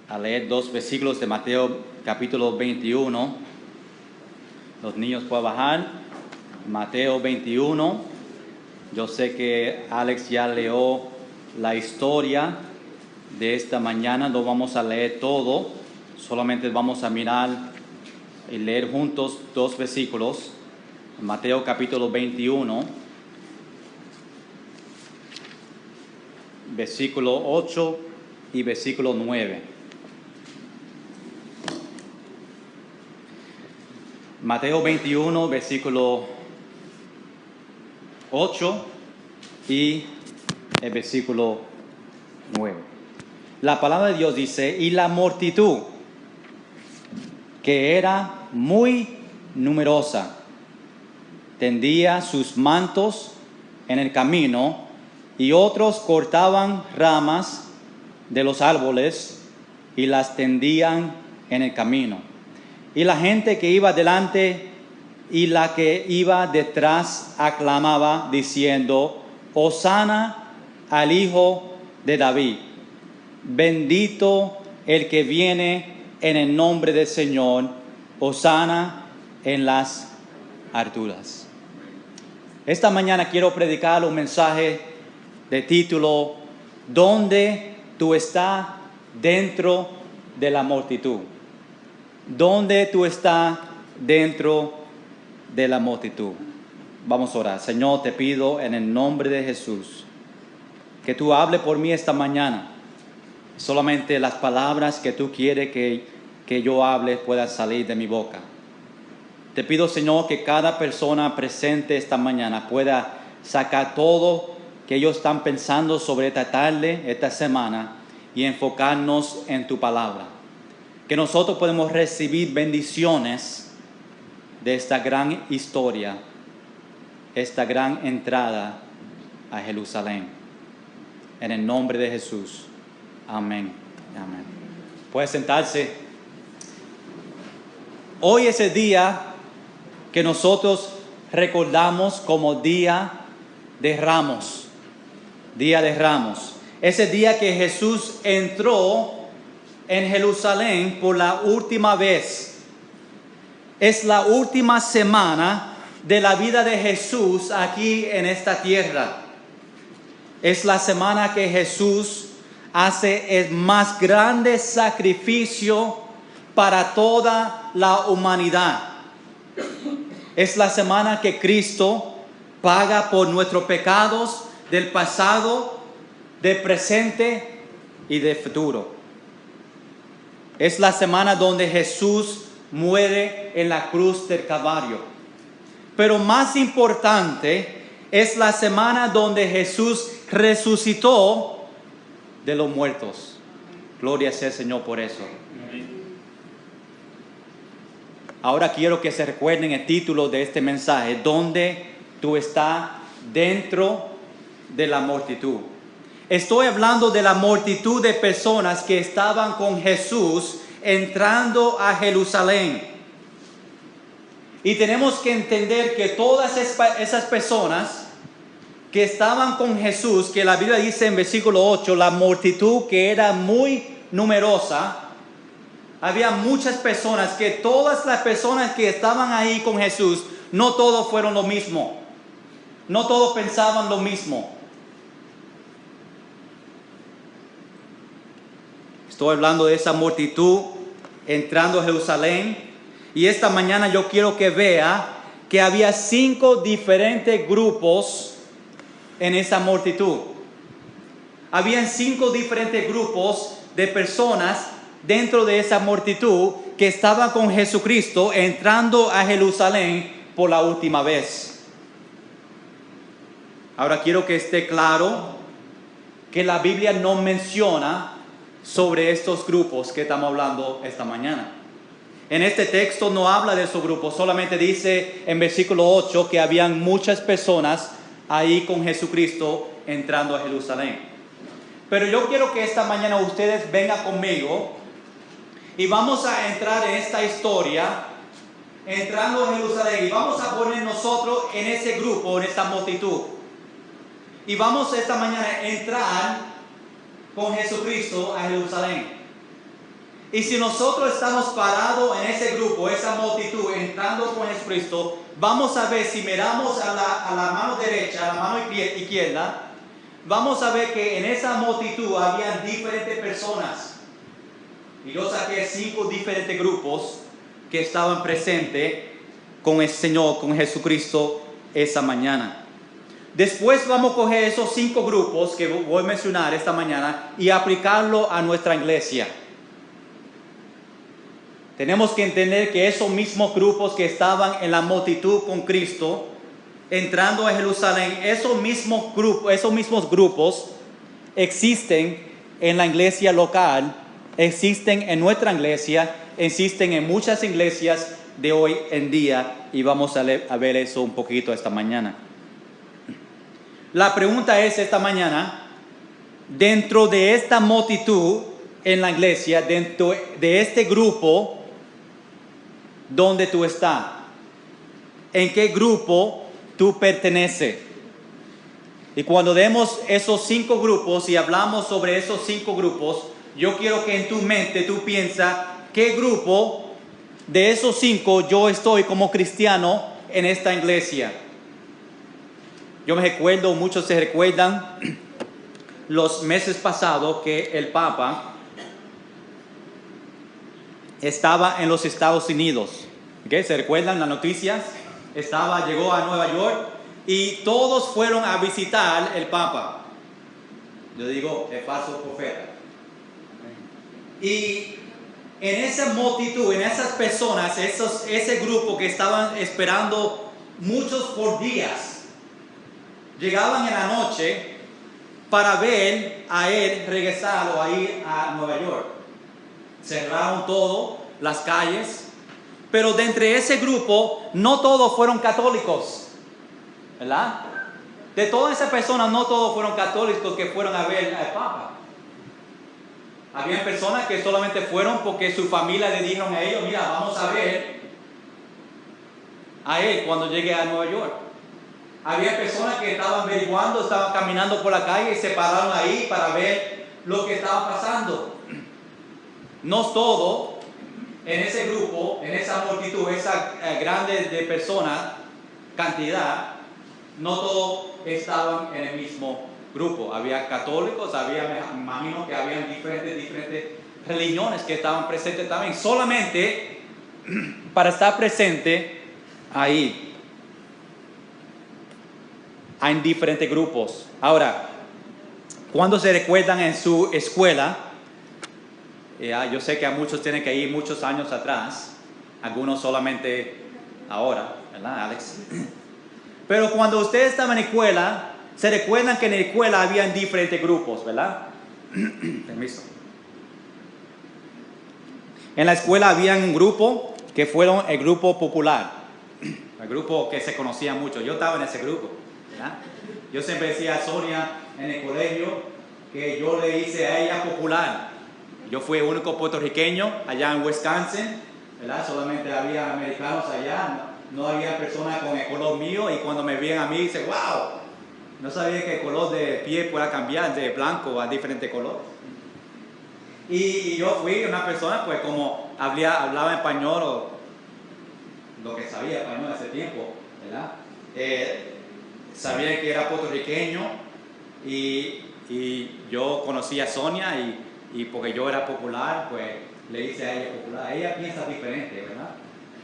a leer dos versículos de Mateo capítulo 21. Los niños pueden bajar. Mateo 21. Yo sé que Alex ya leyó la historia de esta mañana. No vamos a leer todo. Solamente vamos a mirar y leer juntos dos versículos. Mateo capítulo 21. Versículo 8 y versículo 9. Mateo 21, versículo 8 y el versículo 9. La palabra de Dios dice: y la multitud, que era muy numerosa, tendía sus mantos en el camino, y otros cortaban ramas de los árboles y las tendían en el camino. Y la gente que iba delante y la que iba detrás aclamaba diciendo: Hosana al Hijo de David. Bendito el que viene en el nombre del Señor. Hosana en las alturas. Esta mañana quiero predicar un mensaje de título: ¿Dónde tú estás dentro de la multitud? ¿Dónde tú estás dentro de la multitud? Vamos a orar. Señor, te pido en el nombre de Jesús que tú hables por mí esta mañana. Solamente las palabras que tú quieres que yo hable puedan salir de mi boca. Te pido, Señor, que cada persona presente esta mañana pueda sacar todo que ellos están pensando sobre esta tarde, esta semana, y enfocarnos en tu palabra. Que nosotros podemos recibir bendiciones de esta gran historia, esta gran entrada a Jerusalén. En el nombre de Jesús. Amén. Amén. Puede sentarse. Hoy es el día que nosotros recordamos como Día de Ramos. Día de Ramos. Ese día que Jesús entró en Jerusalén por la última vez. Es la última semana de la vida de Jesús aquí en esta tierra. Es la semana que Jesús hace el más grande sacrificio para toda la humanidad. Es la semana que Cristo paga por nuestros pecados del pasado, del presente y del futuro. Es la semana donde Jesús muere en la cruz del Calvario. Pero más importante es la semana donde Jesús resucitó de los muertos. Gloria sea al Señor por eso. Ahora quiero que se recuerden el título de este mensaje: ¿Dónde tú estás dentro de la multitud? Estoy hablando de la multitud de personas que estaban con Jesús entrando a Jerusalén. Y tenemos que entender que todas esas personas que estaban con Jesús, que la Biblia dice en versículo 8, la multitud que era muy numerosa, había muchas personas, que todas las personas que estaban ahí con Jesús, no todos fueron lo mismo. No todos pensaban lo mismo. Estoy hablando de esa multitud entrando a Jerusalén. Y esta mañana yo quiero que vea que había 5 diferentes grupos en esa multitud. Habían 5 diferentes grupos de personas dentro de esa multitud que estaban con Jesucristo entrando a Jerusalén por la última vez. Ahora quiero que esté claro que la Biblia no menciona sobre estos grupos que estamos hablando esta mañana. En este texto no habla de esos grupos, solamente dice en versículo 8 que habían muchas personas ahí con Jesucristo entrando a Jerusalén. Pero yo quiero que esta mañana ustedes vengan conmigo y vamos a entrar en esta historia, entrando a Jerusalén, y vamos a poner nosotros en ese grupo, en esta multitud. Y vamos esta mañana a entrar con Jesucristo a Jerusalén. Y si nosotros estamos parados en ese grupo, esa multitud, entrando con Jesucristo, vamos a ver, si miramos a la mano derecha, a la mano izquierda, vamos a ver que en esa multitud había diferentes personas. Y yo saqué 5 diferentes grupos que estaban presentes con el Señor, con Jesucristo, esa mañana. Después vamos a coger esos 5 grupos que voy a mencionar esta mañana y aplicarlo a nuestra iglesia. Tenemos que entender que esos mismos grupos que estaban en la multitud con Cristo, entrando a Jerusalén, esos mismos grupos existen en la iglesia local, existen en nuestra iglesia, existen en muchas iglesias de hoy en día, y vamos a ver eso un poquito esta mañana. La pregunta es esta mañana, dentro de esta multitud en la iglesia, dentro de este grupo, ¿dónde tú estás? ¿En qué grupo tú perteneces? Y cuando demos esos 5 grupos y hablamos sobre esos 5 grupos, yo quiero que en tu mente tú piensas qué grupo de esos 5 yo estoy como cristiano en esta iglesia. Yo me recuerdo, muchos se recuerdan los meses pasados que el Papa estaba en los Estados Unidos. ¿Okay? ¿Se recuerdan las noticias? Llegó a Nueva York y todos fueron a visitar el Papa. Yo digo, el falso profeta. Y en esa multitud, en esas personas, ese grupo que estaban esperando muchos por días, llegaban en la noche para ver a él regresar o a ir a Nueva York. Cerraron todo, las calles, pero de entre ese grupo no todos fueron católicos, ¿verdad? De todas esas personas no todos fueron católicos que fueron a ver al Papa. Había personas que solamente fueron porque su familia le dijeron a ellos, mira, vamos a ver a él cuando llegue a Nueva York. Había personas que estaban averiguando, estaban caminando por la calle y se pararon ahí para ver lo que estaba pasando. No todo en ese grupo, en esa multitud, esa grande de personas, cantidad, no todos estaban en el mismo grupo. Había católicos, me imagino que habían diferentes religiones que estaban presentes también, solamente para estar presente ahí. Hay diferentes grupos. Ahora, cuando se recuerdan en su escuela, yo sé que a muchos tienen que ir muchos años atrás, algunos solamente ahora, ¿verdad, Alex? Pero cuando ustedes estaban en escuela, se recuerdan que en la escuela habían diferentes grupos, ¿verdad? Permiso. En la escuela había un grupo que fueron el grupo popular, el grupo que se conocía mucho. Yo estaba en ese grupo, ¿verdad? Yo siempre decía a Sonia en el colegio que yo le hice a ella popular. Yo fui el único puertorriqueño allá en Wisconsin, ¿verdad? Solamente había americanos allá, no había personas con el color mío, y cuando me veían a mí dicen, wow, no sabía que el color de piel pueda cambiar de blanco a diferente color. Y yo fui una persona, pues como hablaba español, o lo que sabía español en ese tiempo, ¿verdad? Sabía que era puertorriqueño, y yo conocí a Sonia, y porque yo era popular, pues le hice a ella popular. Ella piensa diferente, ¿verdad?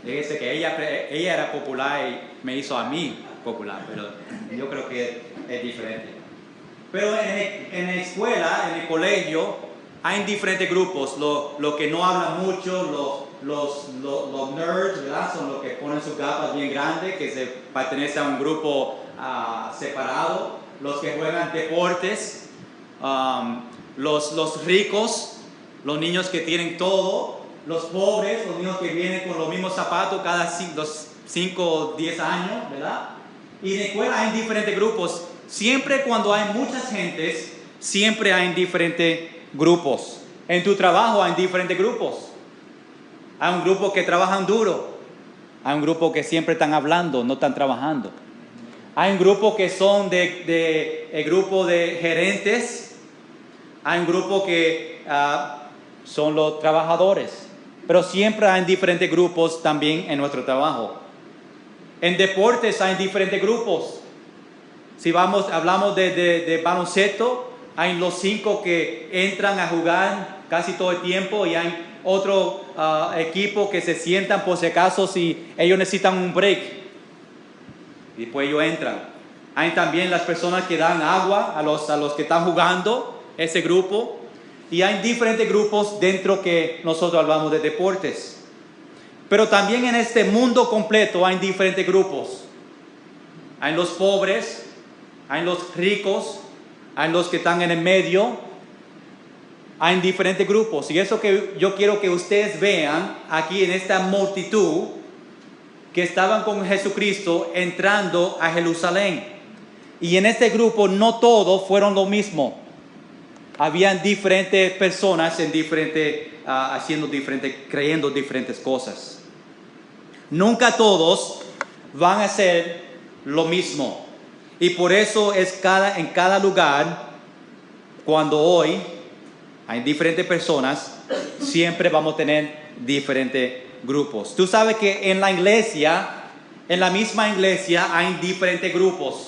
Le dice que ella era popular y me hizo a mí popular, pero yo creo que es diferente. Pero en la escuela, en el colegio, hay diferentes grupos. Los que no hablan mucho, los nerds, ¿verdad? Son los que ponen sus gafas bien grandes, que se pertenecen a un grupo separado. Los que juegan deportes, los ricos, los niños que tienen todo, los pobres, los niños que vienen con los mismos zapatos cada 5 o 10 años, ¿verdad? Y en la escuela hay diferentes grupos. Siempre cuando hay muchas gentes, siempre hay diferentes grupos. En tu trabajo hay diferentes grupos. Hay un grupo que trabajan duro. Hay un grupo que siempre están hablando, no están trabajando. Hay un grupo que son el grupo de gerentes. Hay un grupo que son los trabajadores. Pero siempre hay diferentes grupos también en nuestro trabajo. En deportes hay diferentes grupos. Si hablamos de baloncesto, hay los 5 que entran a jugar casi todo el tiempo y hay otro equipo que se sientan por si acaso si ellos necesitan un break. Y después ellos entran. Hay también las personas que dan agua a los que están jugando, ese grupo. Y hay diferentes grupos dentro que nosotros hablamos de deportes. Pero también en este mundo completo hay diferentes grupos. Hay los pobres, hay los ricos, hay los que están en el medio. Hay diferentes grupos. Y eso que yo quiero que ustedes vean aquí en esta multitud que estaban con Jesucristo entrando a Jerusalén. Y en este grupo no todos fueron lo mismo. Habían diferentes personas creyendo diferentes cosas. Nunca todos van a hacer lo mismo. Y por eso en cada lugar, cuando hoy hay diferentes personas, siempre vamos a tener diferentes grupos. Tú sabes que en la iglesia, en la misma iglesia, hay diferentes grupos.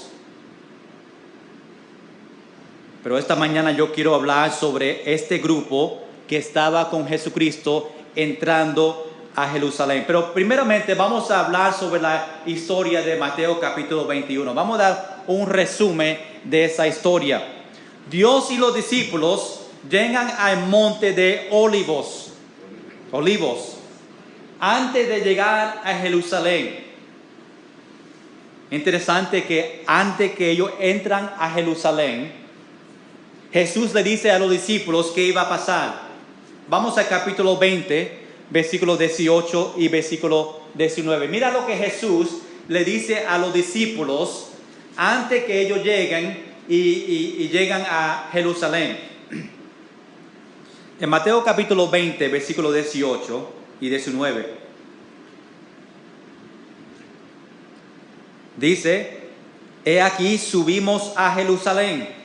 Pero esta mañana yo quiero hablar sobre este grupo que estaba con Jesucristo entrando a Jerusalén. Pero primeramente vamos a hablar sobre la historia de Mateo capítulo 21. Vamos a dar un resumen de esa historia. Dios y los discípulos llegan al monte de Olivos, antes de llegar a Jerusalén. Interesante que antes que ellos entran a Jerusalén, Jesús le dice a los discípulos qué iba a pasar. Vamos al capítulo 20, versículo 18 y versículo 19. Mira lo que Jesús le dice a los discípulos antes que ellos lleguen y llegan a Jerusalén. En Mateo capítulo 20, versículo 18 y 19. Dice, he aquí subimos a Jerusalén.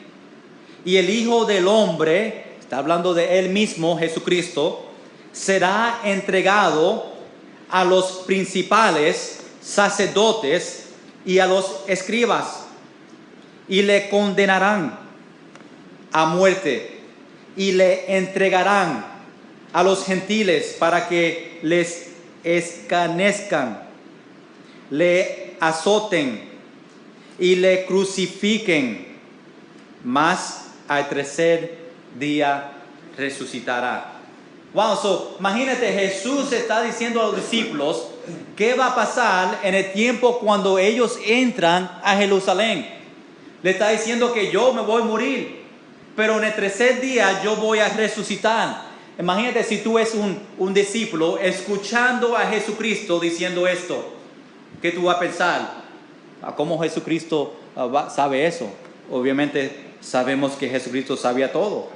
Y el Hijo del Hombre, está hablando de Él mismo, Jesucristo, será entregado a los principales sacerdotes y a los escribas, y le condenarán a muerte, y le entregarán a los gentiles para que les escarnezcan, le azoten y le crucifiquen, mas al tercer día resucitará. Wow, imagínate, Jesús está diciendo a los discípulos qué va a pasar en el tiempo cuando ellos entran a Jerusalén. Le está diciendo que yo me voy a morir, pero en el tercer día yo voy a resucitar. Imagínate si tú eres un discípulo escuchando a Jesucristo diciendo esto. ¿Qué tú vas a pensar? ¿Cómo Jesucristo sabe eso? Obviamente sabemos que Jesucristo sabía todo.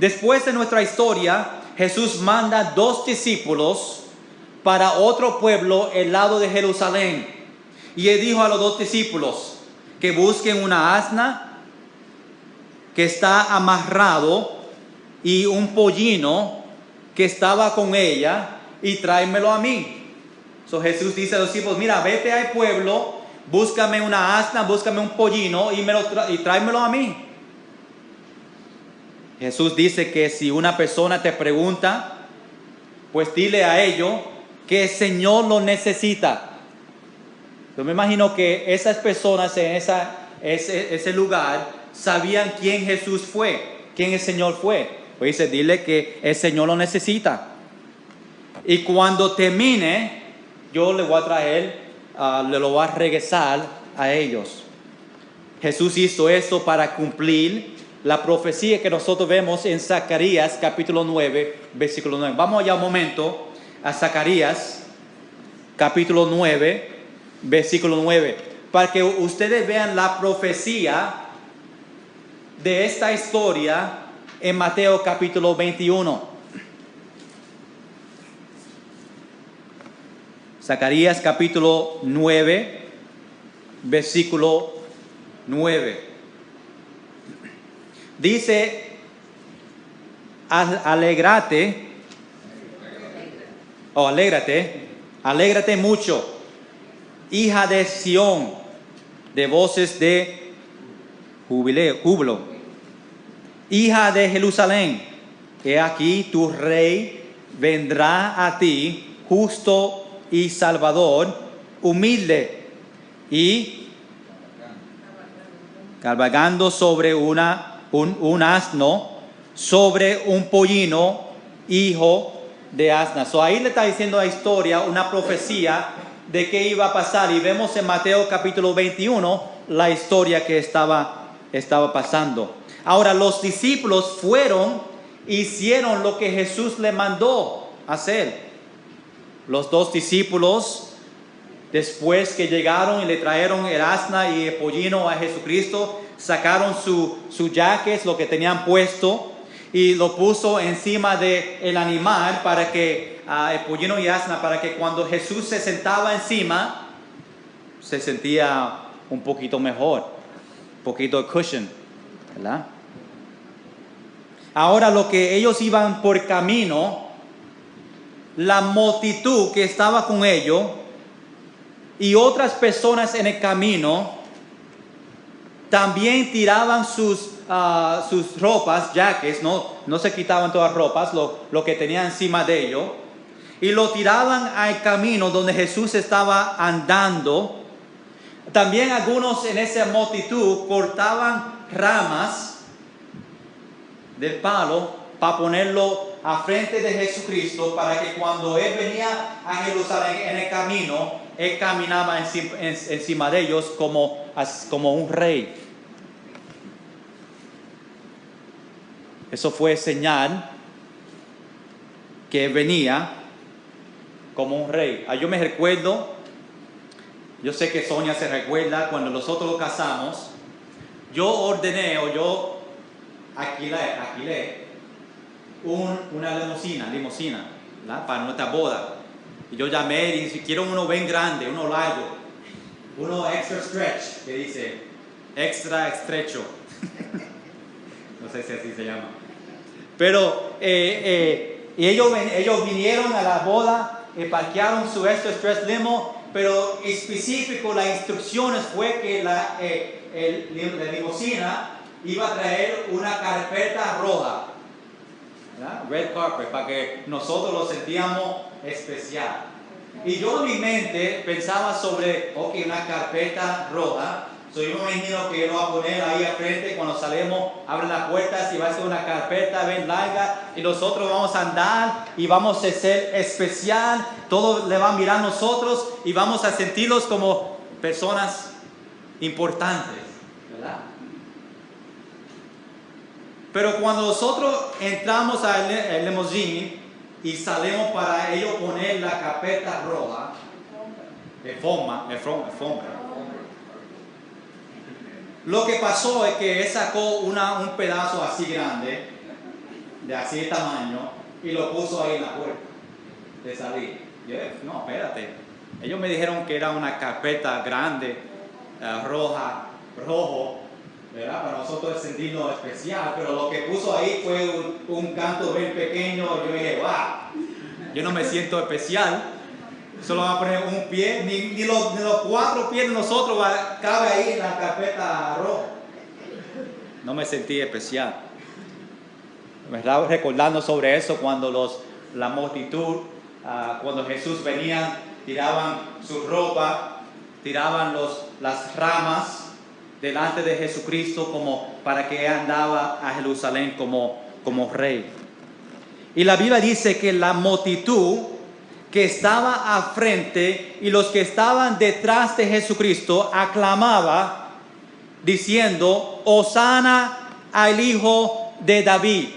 Después de nuestra historia, Jesús manda 2 discípulos para otro pueblo al lado de Jerusalén. Y él dijo a los 2 discípulos que busquen una asna que está amarrado y un pollino que estaba con ella y tráemelo a mí. Jesús dice a los discípulos, mira, vete al pueblo, búscame una asna, búscame un pollino y tráemelo a mí. Jesús dice que si una persona te pregunta, pues dile a ellos que el Señor lo necesita. Yo me imagino que esas personas en ese lugar sabían quién Jesús fue, quién el Señor fue. Pues dice, dile que el Señor lo necesita. Y cuando termine, yo le voy a traer, le lo voy a regresar a ellos. Jesús hizo esto para cumplir la profecía que nosotros vemos en Zacarías capítulo 9, versículo 9. Vamos allá un momento a Zacarías capítulo 9, versículo 9, para que ustedes vean la profecía de esta historia en Mateo capítulo 21. Zacarías capítulo 9, versículo 9. Dice, alégrate, alégrate mucho, hija de Sión, de voces de júbilo. Hija de Jerusalén, he aquí tu rey vendrá a ti, justo y salvador, humilde y cabalgando sobre un asno, sobre un pollino, hijo de asna. So ahí le está diciendo la historia, una profecía de qué iba a pasar. Y vemos en Mateo capítulo 21 la historia que estaba pasando. Ahora los discípulos hicieron lo que Jesús le mandó hacer. Los dos discípulos, después que llegaron y le trajeron el asna y el pollino a Jesucristo, sacaron su jacket, lo que tenían puesto, y lo puso encima del animal para que, el pollino y asna, para que cuando Jesús se sentaba encima, se sentía un poquito mejor, un poquito de cushion, ¿verdad? Ahora lo que ellos iban por camino, la multitud que estaba con ellos y otras personas en el camino también tiraban sus ropas, jackets, no se quitaban todas las ropas, lo que tenían encima de ellos, y lo tiraban al camino donde Jesús estaba andando. También algunos en esa multitud cortaban ramas del palo para ponerlo a frente de Jesucristo, para que cuando Él venía a Jerusalén en el camino, Él caminaba encima de ellos como un rey. Eso fue señal que Él venía como un rey. Yo me recuerdo, yo sé que Sonia se recuerda, cuando nosotros nos casamos, yo alquilé una limusina, ¿verdad? Para nuestra boda. Y yo llamé y dije, quiero uno bien grande, uno largo, uno extra stretch, que dice, extra estrecho. No sé si así se llama. Pero y ellos vinieron a la boda, parquearon su extra stretch limo, pero específico las instrucciones fue que la limusina iba a traer una carpeta roja, ¿verdad? Red carpet, para que nosotros lo sentíamos especial. Y yo en mi mente pensaba sobre, una carpeta roja. Yo me imagino que lo va a poner ahí al frente cuando salimos, abren las puertas y va a ser una carpeta bien larga y nosotros vamos a andar y vamos a ser especial, todos le van a mirar a nosotros y vamos a sentirlos como personas importantes, ¿verdad? Pero cuando nosotros entramos al limusín y salimos para ellos poner la carpeta roja, alfombra, lo que pasó es que él sacó un pedazo así grande, de así de tamaño, y lo puso ahí en la puerta de salir. Yo, no, espérate. Ellos me dijeron que era una carpeta grande, rojo, ¿verdad? Para nosotros es sentirnos especial, pero lo que puso ahí fue un canto bien pequeño. Yo dije, wow, yo no me siento especial. Solo va a poner un pie, ni los 4 pies de nosotros cabe ahí en la carpeta roja. No me sentí especial. Me estaba recordando sobre eso cuando la multitud, cuando Jesús venía, tiraban su ropa, tiraban las ramas delante de Jesucristo como para que andaba a Jerusalén como rey. Y la Biblia dice que la multitud que estaba al frente y los que estaban detrás de Jesucristo aclamaba diciendo, Hosana al Hijo de David.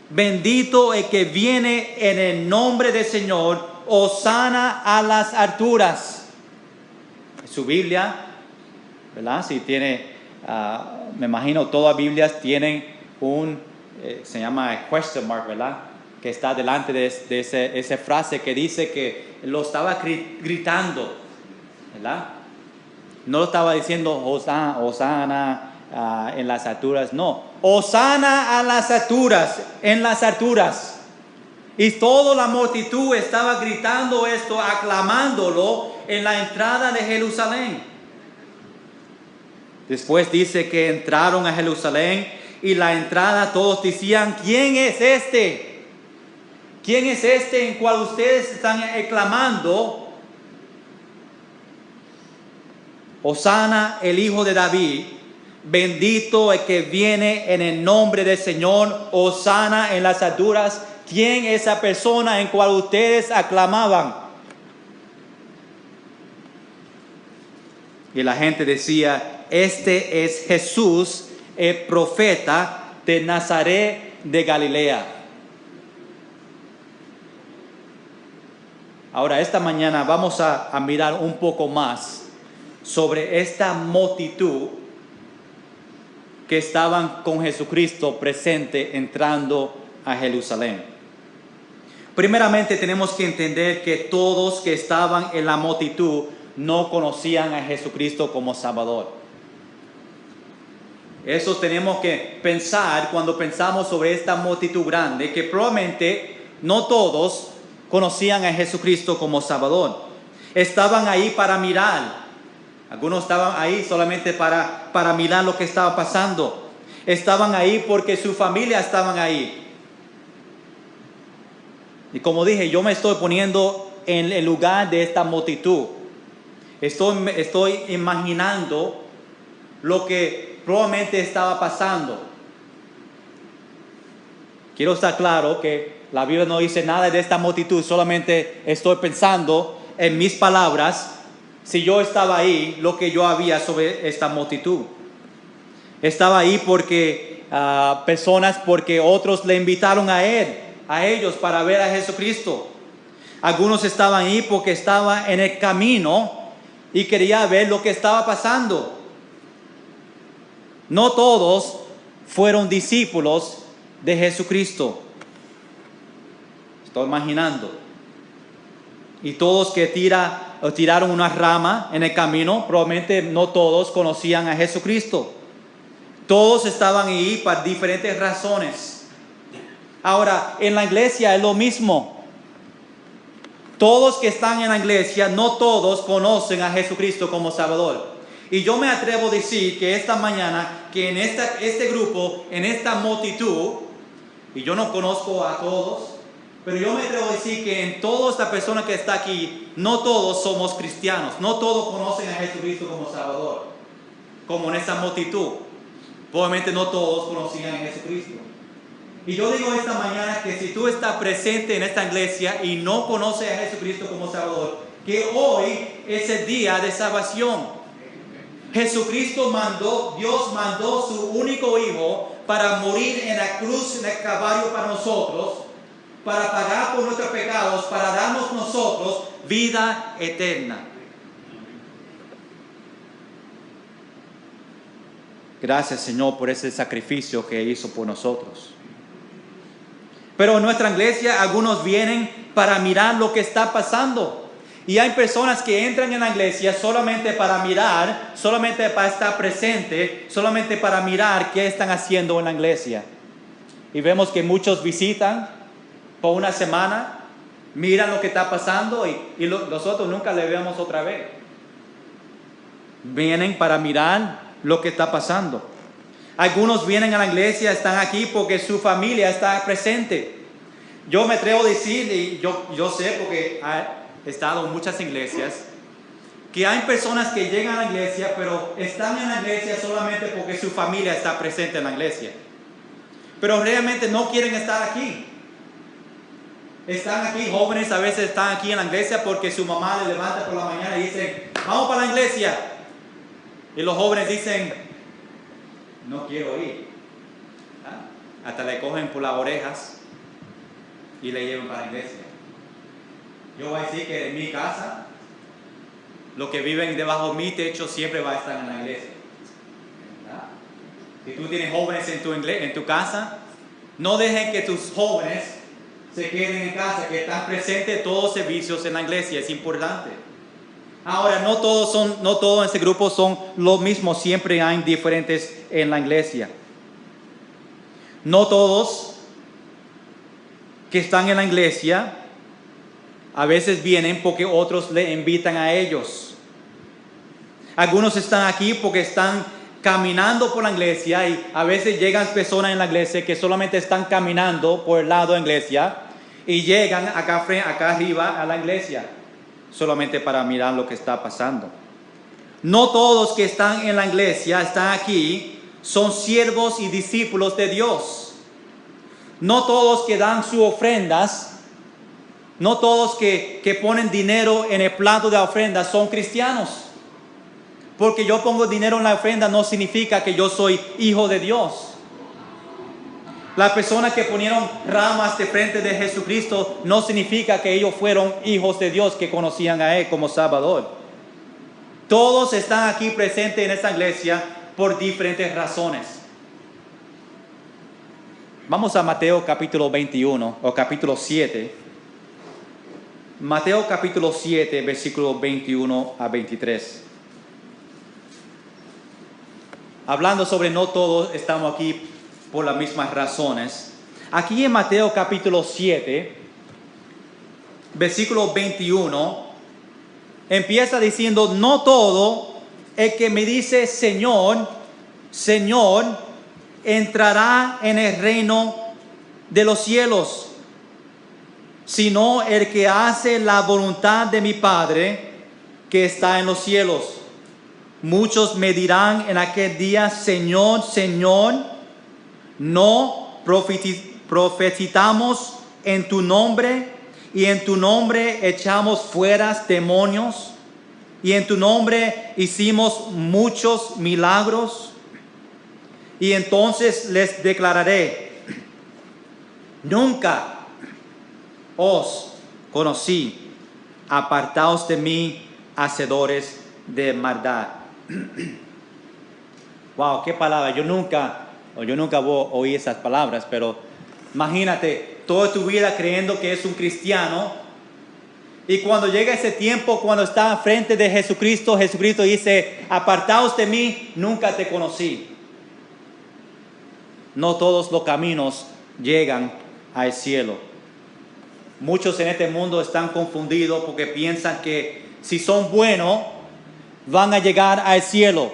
Bendito el que viene en el nombre del Señor, Hosana a las alturas. Su Biblia, ¿verdad? Si tiene, me imagino todas las Biblias tienen se llama question mark, ¿verdad? Que está delante de esa frase que dice que lo estaba gritando, ¿verdad? No lo estaba diciendo Hosana en las alturas. No, Hosana a las alturas, en las alturas. Y toda la multitud estaba gritando esto, aclamándolo en la entrada de Jerusalén. Después dice que entraron a Jerusalén y la entrada todos decían, ¿quién es este? ¿Quién es este en cual ustedes están aclamando? Hosana, el hijo de David, bendito el que viene en el nombre del Señor, Hosana en las alturas. ¿Quién es esa persona en cual ustedes aclamaban? Y la gente decía, este es Jesús, el profeta de Nazaret de Galilea. Ahora, esta mañana vamos a mirar un poco más sobre esta multitud que estaban con Jesucristo presente entrando a Jerusalén. Primeramente tenemos que entender que todos que estaban en la multitud no conocían a Jesucristo como Salvador. Eso tenemos que pensar cuando pensamos sobre esta multitud grande, que probablemente no todos conocían a Jesucristo como Salvador. Estaban ahí para mirar. Algunos estaban ahí solamente para mirar lo que estaba pasando. Estaban ahí porque su familia estaban ahí. Y como dije, yo me estoy poniendo en el lugar de esta multitud. Estoy imaginando lo que probablemente estaba pasando. Quiero estar claro que la Biblia no dice nada de esta multitud, solamente estoy pensando en mis palabras, si yo estaba ahí, lo que yo había sobre esta multitud. Estaba ahí porque porque otros le invitaron a ellos para ver a Jesucristo. Algunos estaban ahí porque estaba en el camino y quería ver lo que estaba pasando. No todos fueron discípulos de Jesucristo. Estoy imaginando. Y todos que tiraron una rama en el camino, probablemente no todos conocían a Jesucristo. Todos estaban ahí por diferentes razones. Ahora, en la iglesia es lo mismo. Todos que están en la iglesia, no todos conocen a Jesucristo como Salvador. Y yo me atrevo a decir que esta mañana, que en este grupo, en esta multitud, y yo no conozco a todos, pero yo me atrevo a decir que en toda esta persona que está aquí, no todos somos cristianos, no todos conocen a Jesucristo como Salvador, como en esta multitud. Probablemente no todos conocían a Jesucristo. Y yo digo esta mañana que si tú estás presente en esta iglesia y no conoces a Jesucristo como Salvador, que hoy es el día de salvación. Dios mandó su único Hijo para morir en la cruz, en el Calvario para nosotros, para pagar por nuestros pecados, para darnos nosotros vida eterna. Gracias, Señor, por ese sacrificio que hizo por nosotros. Pero en nuestra iglesia algunos vienen para mirar lo que está pasando. Y hay personas que entran en la iglesia solamente para mirar, solamente para estar presente, solamente para mirar qué están haciendo en la iglesia. Y vemos que muchos visitan por una semana, miran lo que está pasando y nosotros nunca le vemos otra vez. Vienen para mirar lo que está pasando. Algunos vienen a la iglesia, están aquí porque su familia está presente. Yo me atrevo a decir, y yo sé porque he estado en muchas iglesias, que hay personas que llegan a la iglesia, pero están en la iglesia solamente porque su familia está presente en la iglesia. Pero realmente no quieren estar aquí. Están aquí, jóvenes a veces están aquí en la iglesia porque su mamá le levanta por la mañana y dice, vamos para la iglesia. Y los jóvenes dicen, no quiero ir. Hasta le cogen por las orejas y le llevan para la iglesia. Yo voy a decir que en mi casa, los que viven debajo de mi techo siempre va a estar en la iglesia. ¿Verdad? Si tú tienes jóvenes en tu casa, no dejen que tus jóvenes se queden en casa, que están presentes todos los servicios en la iglesia, es importante. Ahora, no todos en ese grupo son lo mismo, siempre hay diferentes en la iglesia. No todos que están en la iglesia a veces vienen porque otros le invitan a ellos. Algunos están aquí porque están caminando por la iglesia y a veces llegan personas en la iglesia que solamente están caminando por el lado de la iglesia y llegan acá arriba a la iglesia solamente para mirar lo que está pasando. No todos que están en la iglesia, están aquí, son siervos y discípulos de Dios. No todos que dan sus ofrendas, no todos que ponen dinero en el plato de ofrenda son cristianos. Porque yo pongo dinero en la ofrenda no significa que yo soy hijo de Dios. Las personas que ponieron ramas de frente de Jesucristo no significa que ellos fueron hijos de Dios que conocían a Él como Salvador. Todos están aquí presentes en esta iglesia por diferentes razones. Vamos a Mateo capítulo 21 o capítulo 7. Mateo capítulo 7, versículos 21 a 23. Hablando sobre no todos estamos aquí por las mismas razones. Aquí en Mateo capítulo 7, versículo 21, empieza diciendo, no todo el que me dice Señor, Señor, entrará en el reino de los cielos, sino el que hace la voluntad de mi Padre que está en los cielos. Muchos me dirán en aquel día, Señor, Señor, ¿no profetizamos en tu nombre y en tu nombre echamos fuera demonios y en tu nombre hicimos muchos milagros? Y entonces les declararé, nunca os conocí, apartaos de mí, hacedores de maldad. Wow, qué palabra. Yo nunca oí esas palabras, pero imagínate toda tu vida creyendo que es un cristiano y cuando llega ese tiempo, cuando está frente de Jesucristo, Jesucristo dice, apartaos de mí, nunca te conocí. No todos los caminos llegan al cielo. Muchos en este mundo están confundidos porque piensan que si son buenos, van a llegar al cielo.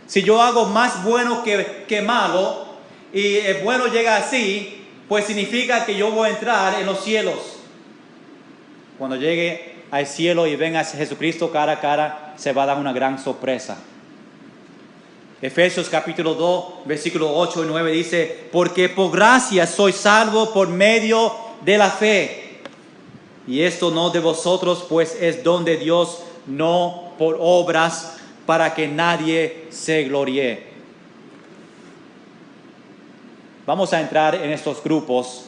Si yo hago más bueno que malo y el bueno llega así, pues significa que yo voy a entrar en los cielos. Cuando llegue al cielo y venga a Jesucristo cara a cara, se va a dar una gran sorpresa. Efesios capítulo 2, versículos 8 y 9 dice, porque por gracia soy salvo por medio de la fe. Y esto no de vosotros, pues es don de Dios, no por obras, para que nadie se gloríe. Vamos a entrar en estos grupos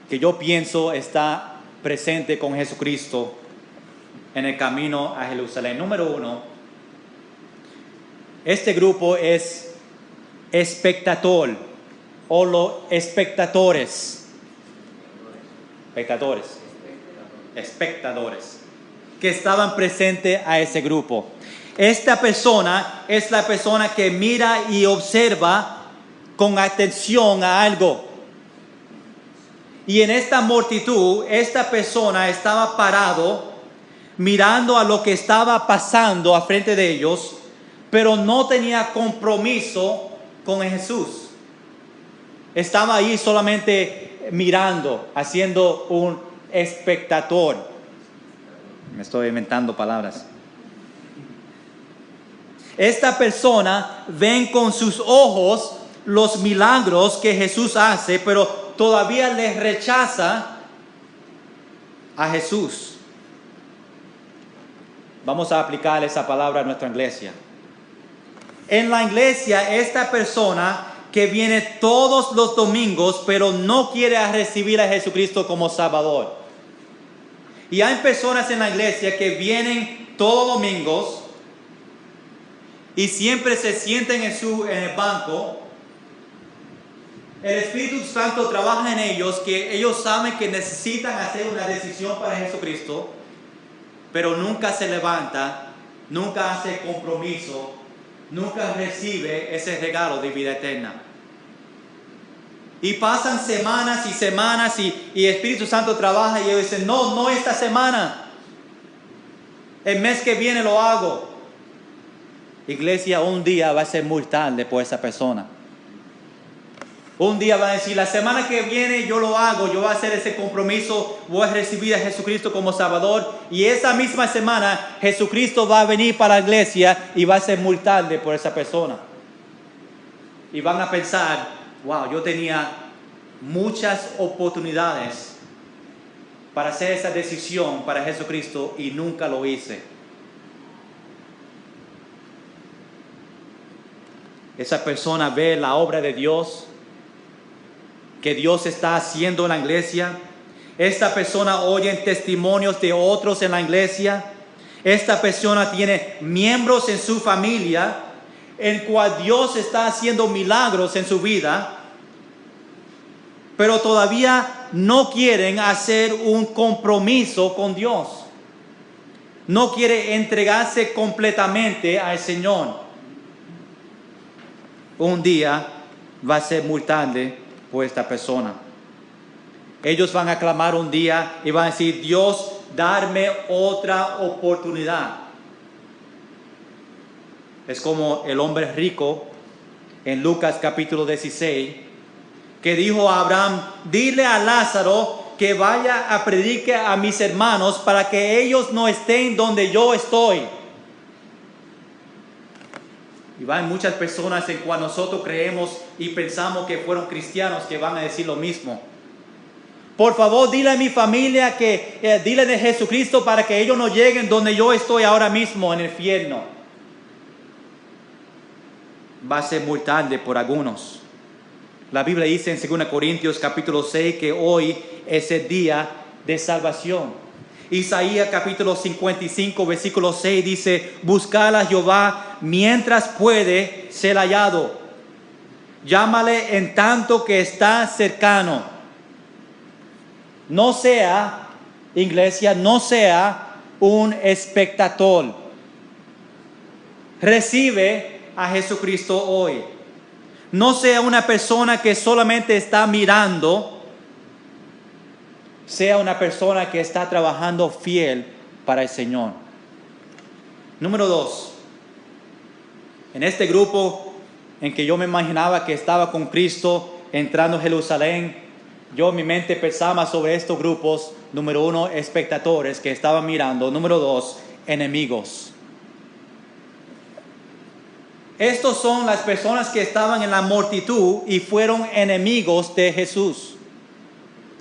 que yo pienso está presente con Jesucristo en el camino a Jerusalén. Número 1, este grupo es espectador o los espectadores que estaban presentes a ese grupo. Esta persona es la persona que mira y observa con atención a algo. Y en esta multitud, esta persona estaba parado mirando a lo que estaba pasando a frente de ellos, pero no tenía compromiso con Jesús. Estaba ahí solamente mirando, haciendo un espectador. Me estoy inventando palabras. Esta persona ven con sus ojos los milagros que Jesús hace, pero todavía les rechaza a Jesús. Vamos a aplicar esa palabra a nuestra iglesia. En la iglesia, esta persona que viene todos los domingos, pero no quiere recibir a Jesucristo como Salvador. Y hay personas en la iglesia que vienen todos los domingos y siempre se sienten en el banco. El Espíritu Santo trabaja en ellos, que ellos saben que necesitan hacer una decisión para Jesucristo, pero nunca se levanta, nunca hace compromiso, nunca recibe ese regalo de vida eterna. Y pasan semanas y semanas y Espíritu Santo trabaja y ellos dicen, no esta semana. El mes que viene lo hago. Iglesia, un día va a ser muy tarde por esa persona. Un día va a decir, la semana que viene yo lo hago, yo voy a hacer ese compromiso, voy a recibir a Jesucristo como Salvador. Y esa misma semana Jesucristo va a venir para la iglesia y va a ser muy tarde por esa persona. Y van a pensar, wow, yo tenía muchas oportunidades para hacer esa decisión para Jesucristo y nunca lo hice. Esa persona ve la obra de Dios, que Dios está haciendo en la iglesia. Esta persona oye testimonios de otros en la iglesia. Esta persona tiene miembros en su familia en cual Dios está haciendo milagros en su vida, pero todavía no quieren hacer un compromiso con Dios. No quiere entregarse completamente al Señor. Un día va a ser muy tarde por esta persona. Ellos van a clamar un día y van a decir, Dios, darme otra oportunidad. Es como el hombre rico en Lucas capítulo 16, que dijo a Abraham, dile a Lázaro que vaya a predicar a mis hermanos para que ellos no estén donde yo estoy. Y van muchas personas en cual nosotros creemos y pensamos que fueron cristianos que van a decir lo mismo. Por favor, dile a mi familia que dile de Jesucristo para que ellos no lleguen donde yo estoy ahora mismo en el infierno. Va a ser muy tarde por algunos. La Biblia dice en 2 Corintios capítulo 6 que hoy es el día de salvación. Isaías capítulo 55 versículo 6 dice, buscad a Jehová mientras puede ser hallado. Llámale en tanto que está cercano. No sea, iglesia, no sea un espectador. Recibe a Jesucristo hoy. No sea una persona que solamente está mirando. Sea una persona que está trabajando fiel para el Señor. Número 2. En este grupo en que yo me imaginaba que estaba con Cristo entrando a Jerusalén, yo en mi mente pensaba sobre estos grupos. Número 1, espectadores que estaban mirando. Número 2, enemigos. Estos son las personas que estaban en la multitud y fueron enemigos de Jesús.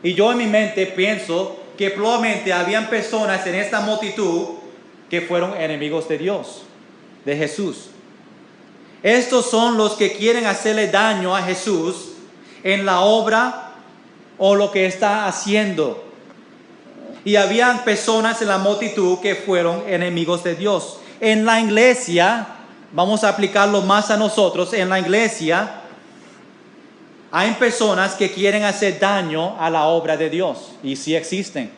Y yo en mi mente pienso que probablemente habían personas en esta multitud que fueron enemigos de Dios, de Jesús. Estos son los que quieren hacerle daño a Jesús en la obra o lo que está haciendo. Y habían personas en la multitud que fueron enemigos de Dios. En la iglesia, vamos a aplicarlo más a nosotros, en la iglesia hay personas que quieren hacer daño a la obra de Dios, y sí existen.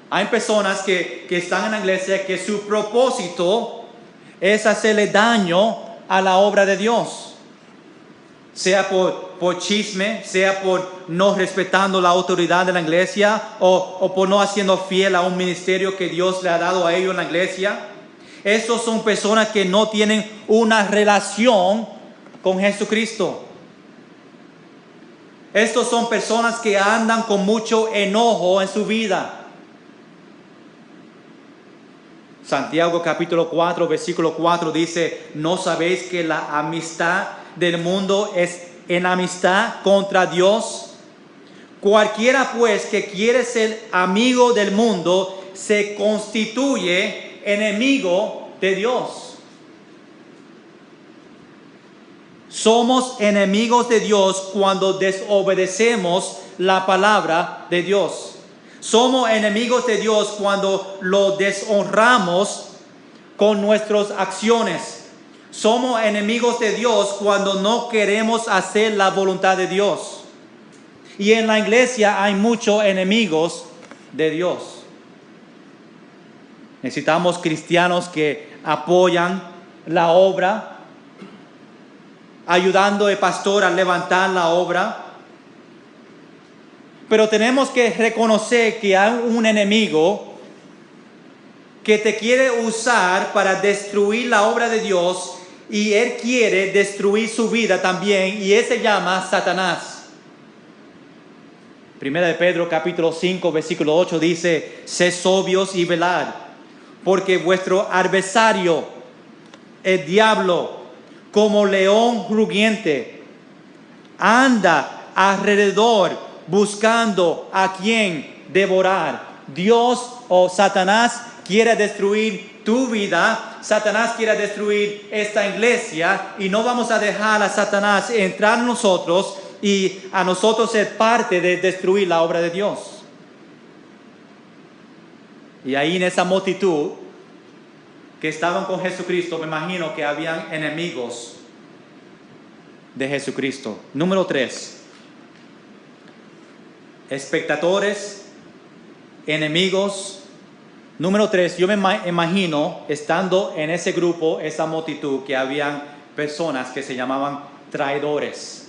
Hay personas que están en la iglesia que su propósito es hacerle daño a la obra de Dios. Sea por chisme, sea por no respetando la autoridad de la iglesia o por no haciendo fiel a un ministerio que Dios le ha dado a ellos en la iglesia. Estos son personas que no tienen una relación con Jesucristo. Estos son personas que andan con mucho enojo en su vida. Santiago capítulo 4, versículo 4 dice, ¿no sabéis que la amistad del mundo es enemistad contra Dios? Cualquiera pues que quiere ser amigo del mundo se constituye enemigo de Dios. Somos enemigos de Dios cuando desobedecemos la palabra de Dios. Somos enemigos de Dios cuando lo deshonramos con nuestras acciones. Somos enemigos de Dios cuando no queremos hacer la voluntad de Dios. Y en la iglesia hay muchos enemigos de Dios. Necesitamos cristianos que apoyan la obra, ayudando al pastor a levantar la obra. Pero tenemos que reconocer que hay un enemigo que te quiere usar para destruir la obra de Dios, y él quiere destruir su vida también, y él se llama Satanás. Primera de Pedro capítulo 5 versículo 8 dice: sed sobrios y velad, porque vuestro adversario, el diablo, como león rugiente, anda alrededor buscando a quien devorar. Dios o Satanás quiere destruir tu vida. Satanás quiere destruir esta iglesia, y no vamos a dejar a Satanás entrar en nosotros y a nosotros ser parte de destruir la obra de Dios. Y ahí en esa multitud que estaban con Jesucristo, me imagino que habían enemigos de Jesucristo. Número 3. Espectadores, enemigos. Número 3, yo me imagino estando en ese grupo, esa multitud, que habían personas que se llamaban traidores.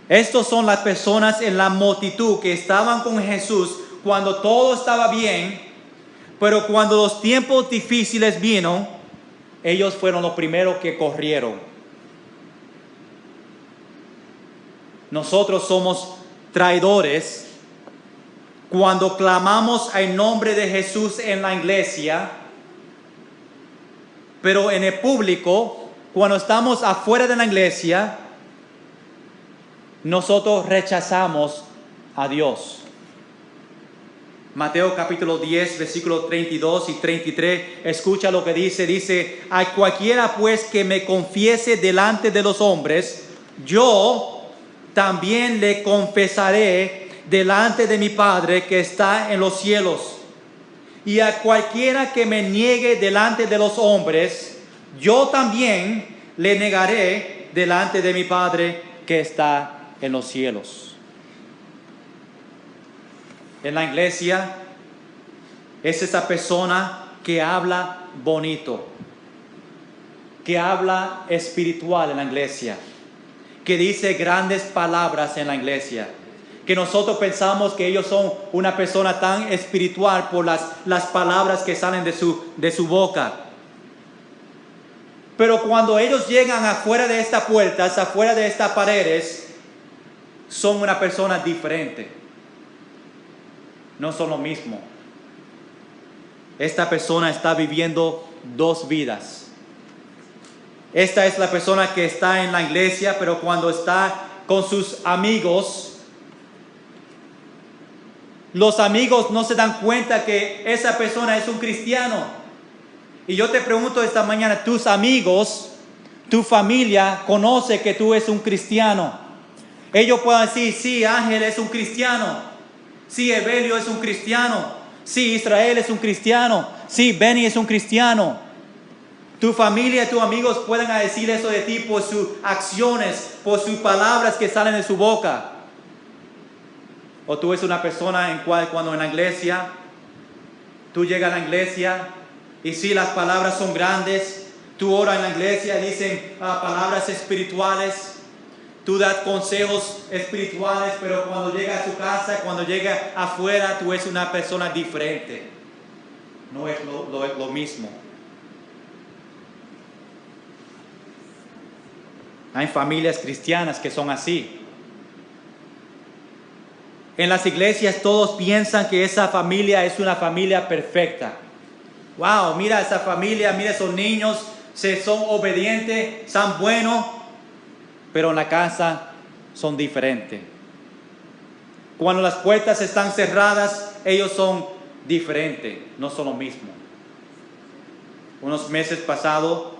Estos son las personas en la multitud que estaban con Jesús cuando todo estaba bien, pero cuando los tiempos difíciles vino, ellos fueron los primeros que corrieron. Nosotros somos traidores cuando clamamos el nombre de Jesús en la iglesia, pero en el público, cuando estamos afuera de la iglesia, nosotros rechazamos a Dios. Mateo capítulo 10, versículos 32 y 33, escucha lo que dice: a cualquiera pues que me confiese delante de los hombres, yo también le confesaré delante de mi Padre que está en los cielos. Y a cualquiera que me niegue delante de los hombres, yo también le negaré delante de mi Padre que está en los cielos. En la iglesia es esa persona que habla bonito, que habla espiritual en la iglesia, que dice grandes palabras en la iglesia, que nosotros pensamos que ellos son una persona tan espiritual por las palabras que salen de su boca. Pero cuando ellos llegan afuera de estas puertas, afuera de estas paredes, son una persona diferente. No son lo mismo. Esta persona está viviendo dos vidas. Esta es la persona que está en la iglesia, pero cuando está con sus amigos, los amigos no se dan cuenta que esa persona es un cristiano. Y yo te pregunto esta mañana, tus amigos, tu familia conoce que tú eres un cristiano. Ellos pueden decir: sí, Ángel es un cristiano, sí, Evelio es un cristiano, sí, Israel es un cristiano, sí, Benny es un cristiano. Tu familia y tus amigos pueden decir eso de ti por sus acciones, por sus palabras que salen de su boca. O tú eres una persona en cual cuando en la iglesia, tú llegas a la iglesia y sí, las palabras son grandes, tú oras en la iglesia, dicen palabras espirituales, tú das consejos espirituales, pero cuando llega a tu casa, cuando llega afuera, tú eres una persona diferente. No es lo mismo. Hay familias cristianas que son así. En las iglesias todos piensan que esa familia es una familia perfecta. Wow, mira esa familia, mira esos niños, son obedientes, son buenos, pero en la casa son diferentes. Cuando las puertas están cerradas, ellos son diferentes, no son lo mismo. Unos meses pasados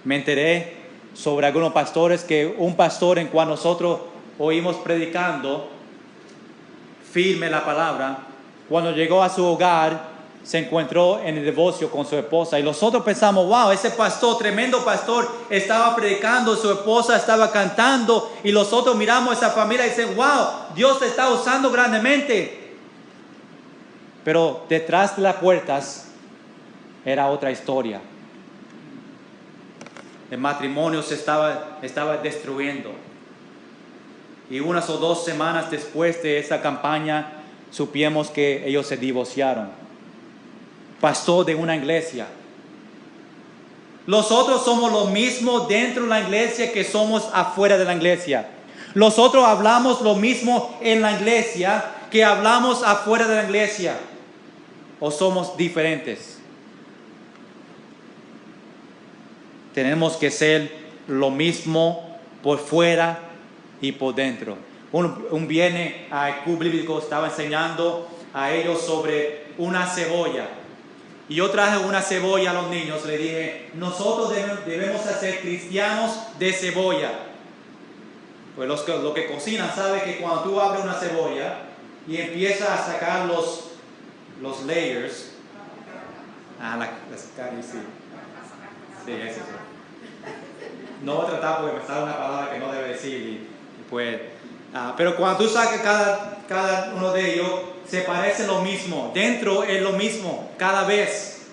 me enteré sobre algunos pastores que un pastor, en cual nosotros oímos predicando firme la palabra, cuando llegó a su hogar se encontró en el divorcio con su esposa, y nosotros pensamos: wow, ese pastor, tremendo pastor, estaba predicando, su esposa estaba cantando, y nosotros miramos a esa familia y decimos: wow, Dios te está usando grandemente. Pero detrás de las puertas era otra historia. El matrimonio se estaba destruyendo. Y unas o 2 semanas después de esa campaña, supimos que ellos se divorciaron. Pasó de una iglesia. Nosotros somos lo mismo dentro de la iglesia que somos afuera de la iglesia. Nosotros hablamos lo mismo en la iglesia que hablamos afuera de la iglesia. ¿O somos diferentes? Tenemos que ser lo mismo por fuera y por dentro. Un viernes el club bíblico estaba enseñando a ellos sobre una cebolla. Y yo traje una cebolla a los niños. Le dije, nosotros debemos ser cristianos de cebolla. Pues los que cocinan saben que cuando tú abres una cebolla y empiezas a sacar los layers. Las caries, sí. Sí, eso. No voy a tratar porque me sale una palabra que no debe decir. Pero cuando tú sacas cada uno de ellos, se parece lo mismo. Dentro es lo mismo cada vez.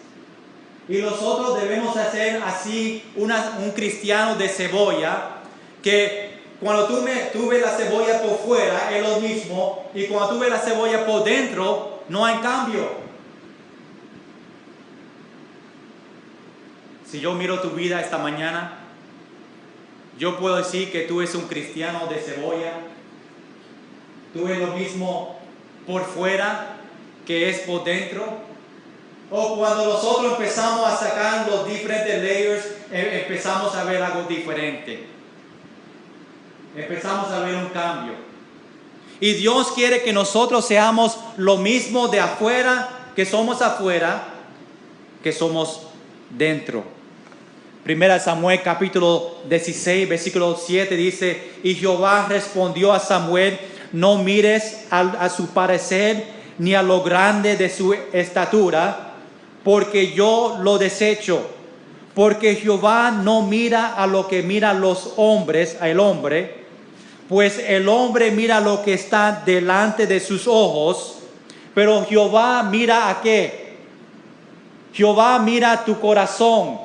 Y nosotros debemos hacer así un cristiano de cebolla, que cuando tú ves la cebolla por fuera es lo mismo, y cuando tú ves la cebolla por dentro no hay cambio. Si yo miro tu vida esta mañana, yo puedo decir que tú eres un cristiano de cebolla. Tú eres lo mismo por fuera que es por dentro. O cuando nosotros empezamos a sacar los diferentes layers, empezamos a ver algo diferente. Empezamos a ver un cambio. Y Dios quiere que nosotros seamos lo mismo de afuera, que somos dentro. Primera Samuel capítulo 16, versículo 7 dice, y Jehová respondió a Samuel, no mires a su parecer ni a lo grande de su estatura, porque yo lo desecho. Porque Jehová no mira a lo que miran los hombres, al hombre, pues el hombre mira lo que está delante de sus ojos, pero Jehová mira ¿a qué? Jehová mira tu corazón,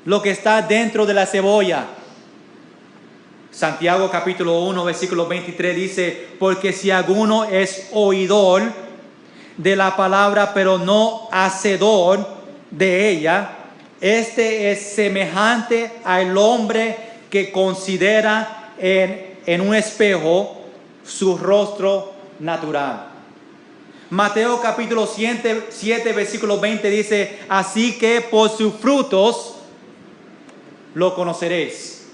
lo que está dentro de la cebolla. Santiago capítulo 1 versículo 23 dice, porque si alguno es oidor de la palabra pero no hacedor de ella, este es semejante al hombre que considera en un espejo su rostro natural. Mateo capítulo 7 versículo 20 dice, así que por sus frutos lo conoceréis.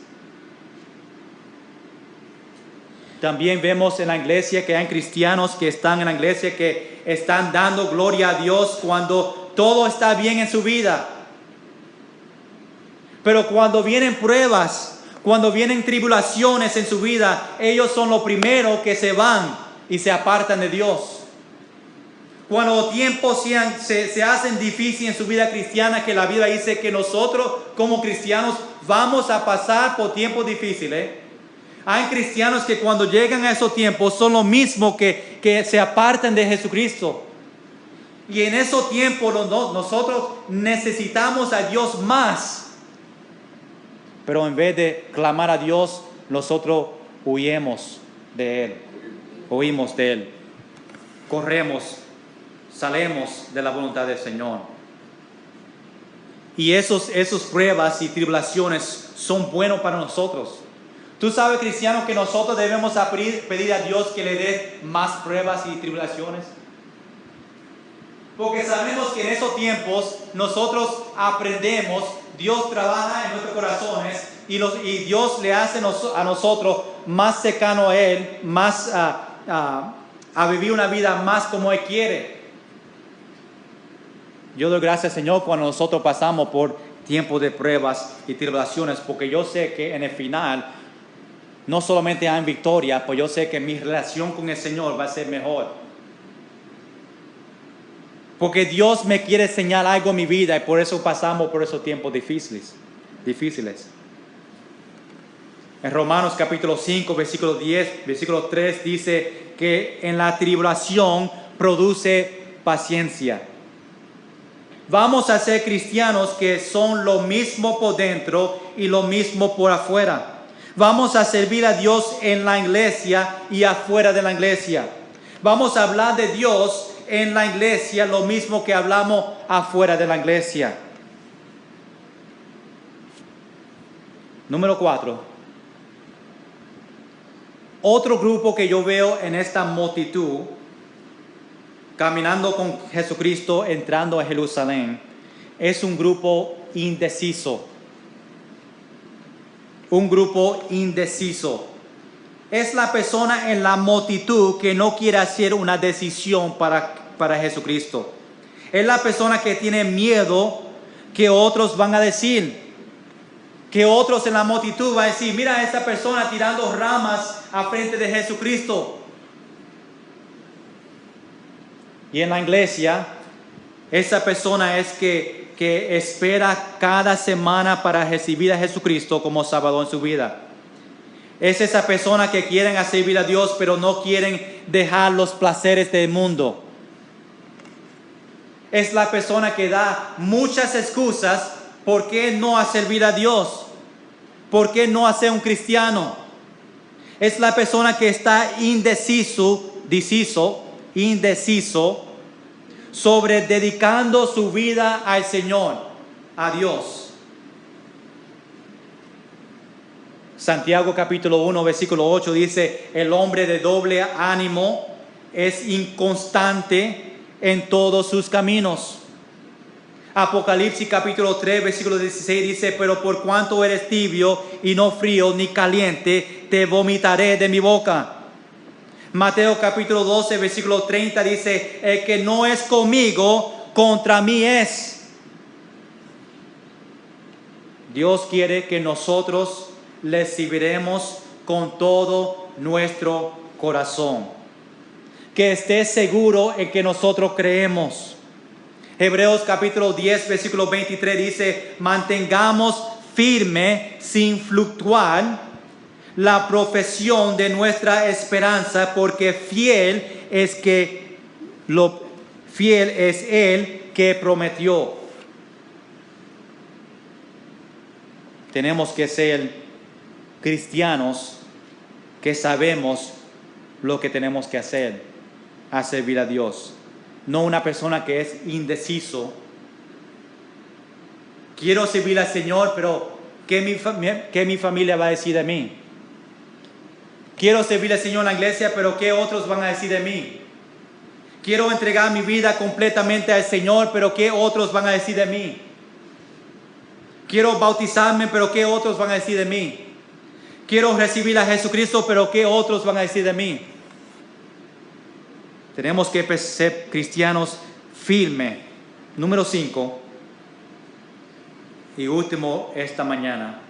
También vemos en la iglesia que hay cristianos que están en la iglesia que están dando gloria a Dios cuando todo está bien en su vida. Pero cuando vienen pruebas, cuando vienen tribulaciones en su vida, ellos son los primeros que se van y se apartan de Dios. Cuando los tiempos se hacen difíciles en su vida cristiana, que la Biblia dice que nosotros como cristianos vamos a pasar por tiempos difíciles. Hay cristianos que cuando llegan a esos tiempos son lo mismo que se apartan de Jesucristo. Y en esos tiempos nosotros necesitamos a Dios más. Pero en vez de clamar a Dios, nosotros huimos de Él. Corremos. Salemos de la voluntad del Señor. Y esos pruebas y tribulaciones son buenos para nosotros. Tú sabes, cristiano, que nosotros debemos pedir a Dios que le dé más pruebas y tribulaciones. Porque sabemos que en esos tiempos nosotros aprendemos, Dios trabaja en nuestros corazones y Dios le hace a nosotros más cercano a Él, más a vivir una vida más como Él quiere. Yo doy gracias, Señor, cuando nosotros pasamos por tiempos de pruebas y tribulaciones, porque yo sé que en el final no solamente hay victoria, pues yo sé que mi relación con el Señor va a ser mejor. Porque Dios me quiere enseñar algo en mi vida y por eso pasamos por esos tiempos difíciles. En Romanos capítulo 5, versículo 10, versículo 3 dice que en la tribulación produce paciencia. Vamos a ser cristianos que son lo mismo por dentro y lo mismo por afuera. Vamos a servir a Dios en la iglesia y afuera de la iglesia. Vamos a hablar de Dios en la iglesia lo mismo que hablamos afuera de la iglesia. Número 4. Otro grupo que yo veo en esta multitud, caminando con Jesucristo, entrando a Jerusalén, es un grupo indeciso. Un grupo indeciso. Es la persona en la multitud que no quiere hacer una decisión para Jesucristo. Es la persona que tiene miedo que otros van a decir. Que otros en la multitud van a decir, mira a esta persona tirando ramas a frente de Jesucristo. Y en la iglesia, esa persona es que espera cada semana para recibir a Jesucristo como Salvador en su vida. Es esa persona que quieren servir a Dios, pero no quieren dejar los placeres del mundo. Es la persona que da muchas excusas por qué no servir a Dios, por qué no ser un cristiano. Es la persona que está indeciso sobre dedicando su vida al Señor, a Dios. Santiago capítulo 1, versículo 8 dice, el hombre de doble ánimo es inconstante en todos sus caminos. Apocalipsis capítulo 3, versículo 16 dice, pero por cuanto eres tibio y no frío ni caliente, te vomitaré de mi boca. Mateo capítulo 12, versículo 30 dice, el que no es conmigo, contra mí es. Dios quiere que nosotros le serviremos con todo nuestro corazón. Que esté seguro en que nosotros creemos. Hebreos capítulo 10, versículo 23 dice, mantengamos firme sin fluctuar la profesión de nuestra esperanza, porque fiel es Él que prometió. Tenemos que ser cristianos que sabemos lo que tenemos que hacer, a servir a Dios. No una persona que es indeciso. Quiero servir al Señor, pero ¿qué mi familia va a decir de mí? Quiero servir al Señor en la iglesia, pero ¿qué otros van a decir de mí? Quiero entregar mi vida completamente al Señor, pero ¿qué otros van a decir de mí? Quiero bautizarme, pero ¿qué otros van a decir de mí? Quiero recibir a Jesucristo, pero ¿qué otros van a decir de mí? Tenemos que ser cristianos firmes. Número 5. Y último esta mañana.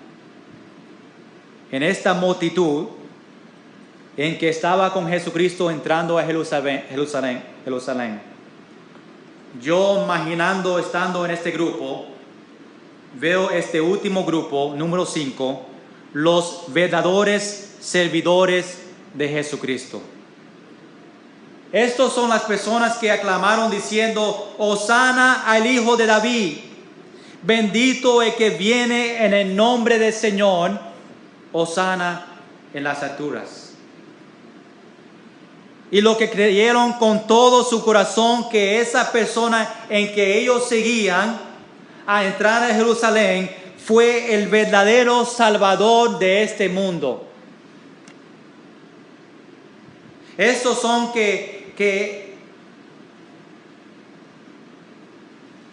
En esta multitud en que estaba con Jesucristo entrando a Jerusalén. Yo imaginando estando en este grupo, veo este último grupo, número 5, los verdaderos servidores de Jesucristo. Estos son las personas que aclamaron diciendo, Hosana al Hijo de David, bendito el que viene en el nombre del Señor, Hosana en las alturas. Y lo que creyeron con todo su corazón que esa persona en que ellos seguían a entrar a Jerusalén fue el verdadero Salvador de este mundo. Estos son que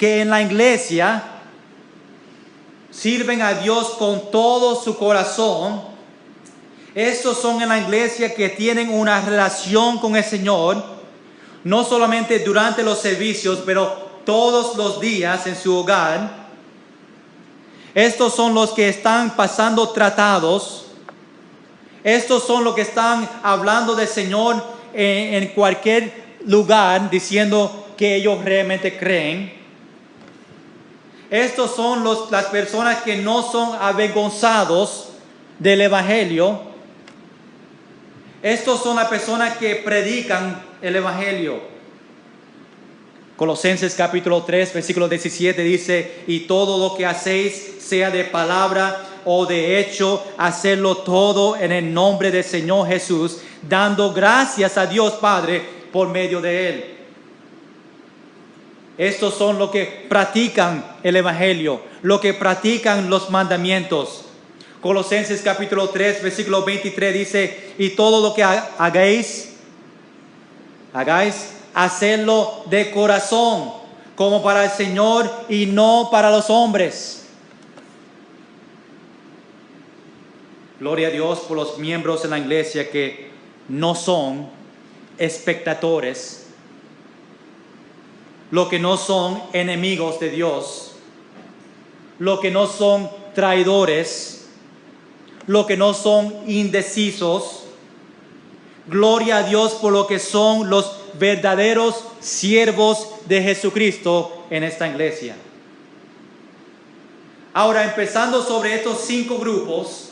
en la iglesia sirven a Dios con todo su corazón. Estos son en la iglesia que tienen una relación con el Señor, no solamente durante los servicios, pero todos los días en su hogar. Estos son los que están pasando tratados. Estos son los que están hablando del Señor en cualquier lugar, diciendo que ellos realmente creen. Estos son las personas que no son avergonzados del Evangelio. Estos son las personas que predican el Evangelio. Colosenses capítulo 3, versículo 17 dice, y todo lo que hacéis, sea de palabra o de hecho, hacerlo todo en el nombre del Señor Jesús, dando gracias a Dios Padre por medio de Él. Estos son los que practican el Evangelio, los que practican los mandamientos. Colosenses capítulo 3, versículo 23 dice, y todo lo que hagáis, hacerlo de corazón, como para el Señor y no para los hombres. Gloria a Dios por los miembros de la iglesia que no son espectadores, los que no son enemigos de Dios, los que no son traidores, los que no son indecisos. Gloria a Dios por lo que son los verdaderos siervos de Jesucristo en esta iglesia. Ahora, empezando sobre estos 5 grupos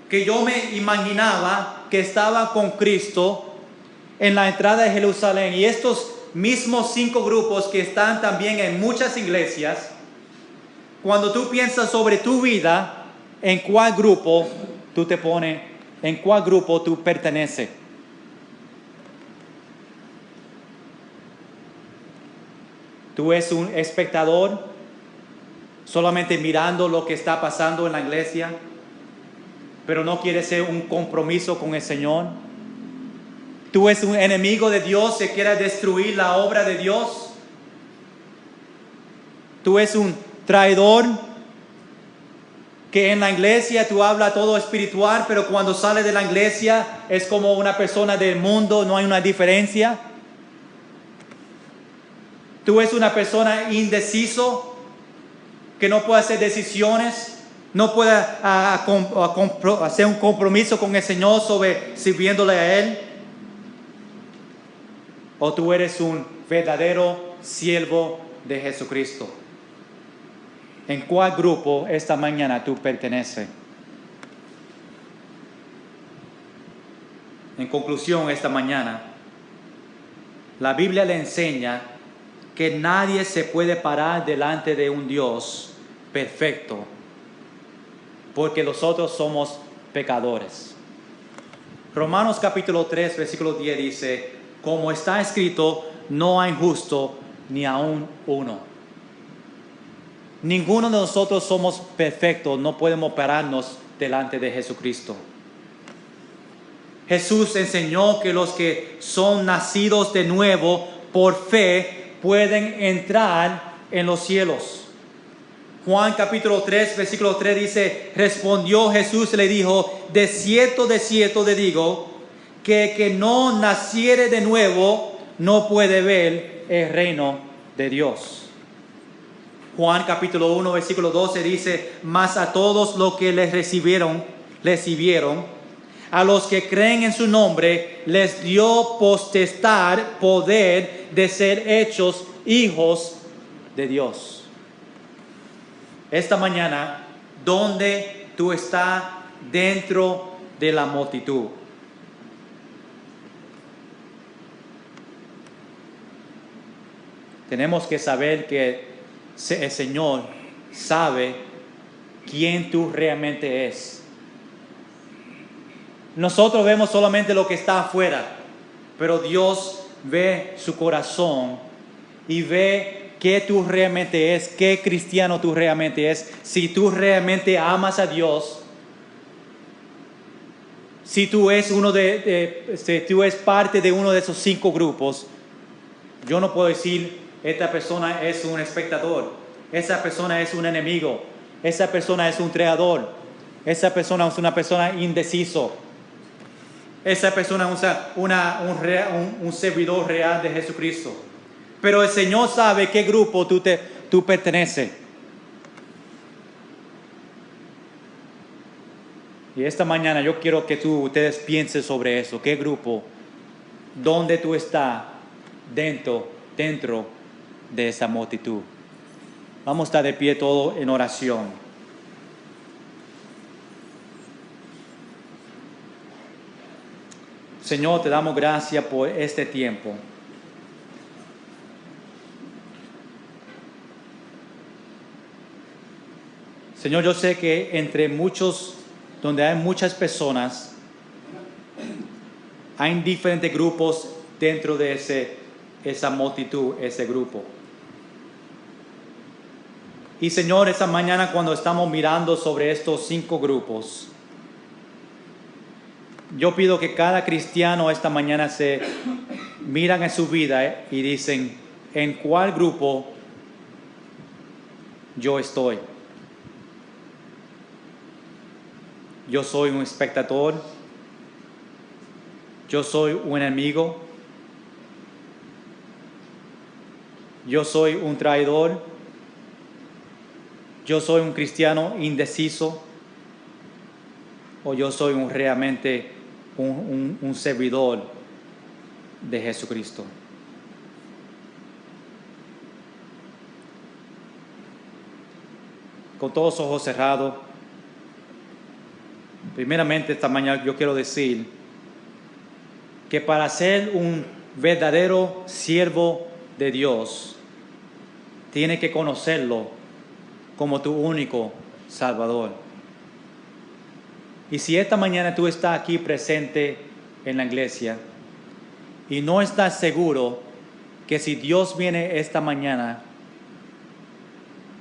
que yo me imaginaba que estaban con Cristo en la entrada de Jerusalén, y estos mismos 5 grupos que están también en muchas iglesias, cuando tú piensas sobre tu vida, ¿en cuál grupo tú te pones? ¿En cuál grupo tú perteneces? ¿Tú eres un espectador solamente mirando lo que está pasando en la iglesia, pero no quieres hacer un compromiso con el Señor? ¿Tú eres un enemigo de Dios que quiere destruir la obra de Dios? ¿Tú eres un traidor que en la iglesia tú hablas todo espiritual, pero cuando sales de la iglesia es como una persona del mundo, no hay una diferencia? ¿Tú eres una persona indeciso que no puede hacer decisiones, no puede hacer un compromiso con el Señor sobre sirviéndole a Él? ¿O tú eres un verdadero siervo de Jesucristo? ¿En cuál grupo esta mañana tú perteneces? En conclusión, esta mañana, la Biblia le enseña que nadie se puede parar delante de un Dios perfecto, porque nosotros somos pecadores. Romanos capítulo 3, versículo 10 dice, como está escrito, no hay justo ni aun uno. Ninguno de nosotros somos perfectos, no podemos pararnos delante de Jesucristo. Jesús enseñó que los que son nacidos de nuevo por fe pueden entrar en los cielos. Juan capítulo 3, versículo 3 dice, respondió Jesús y le dijo, de cierto te digo, que el que no naciere de nuevo no puede ver el reino de Dios. Juan capítulo 1, versículo 12 dice, mas a todos los que les recibieron, a los que creen en su nombre, les dio potestad, poder de ser hechos hijos de Dios. Esta mañana, ¿dónde tú estás dentro de la multitud? Tenemos que saber que el Señor sabe quién tú realmente es. Nosotros vemos solamente lo que está afuera, pero Dios ve su corazón y ve qué tú realmente es, qué cristiano tú realmente es. Si tú realmente amas a Dios, si tú eres si tú eres parte de uno de esos 5 grupos, yo no puedo decir esta persona es un espectador, esa persona es un enemigo, esa persona es un traidor, esa persona es una persona indeciso, esa persona es un servidor real de Jesucristo. Pero el Señor sabe qué grupo tú perteneces. Y esta mañana yo quiero que ustedes piensen sobre eso. ¿Qué grupo? ¿Dónde tú estás dentro de esa multitud? Vamos a estar de pie todo en oración. Señor, te damos gracias por este tiempo. Señor, yo sé que entre muchos, donde hay muchas personas, hay diferentes grupos dentro de esa multitud, ese grupo. Y Señor, esta mañana cuando estamos mirando sobre estos 5 grupos, yo pido que cada cristiano esta mañana se miran en su vida y dicen, ¿en cuál grupo yo estoy? Yo soy un espectador, yo soy un enemigo, yo soy un traidor, yo soy un cristiano indeciso, o yo soy realmente un servidor de Jesucristo. Con todos los ojos cerrados, primeramente esta mañana yo quiero decir que para ser un verdadero siervo de Dios, tienes que conocerlo como tu único Salvador. Y si esta mañana tú estás aquí presente en la iglesia y no estás seguro que si Dios viene esta mañana,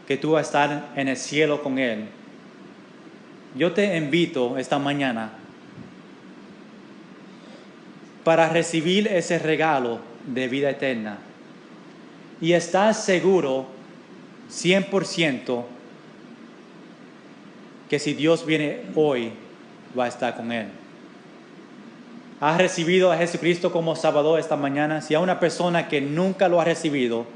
que tú vas a estar en el cielo con Él, yo te invito esta mañana para recibir ese regalo de vida eterna y estar seguro 100% que si Dios viene hoy, va a estar con Él. ¿Has recibido a Jesucristo como Salvador esta mañana? Si hay una persona que nunca lo ha recibido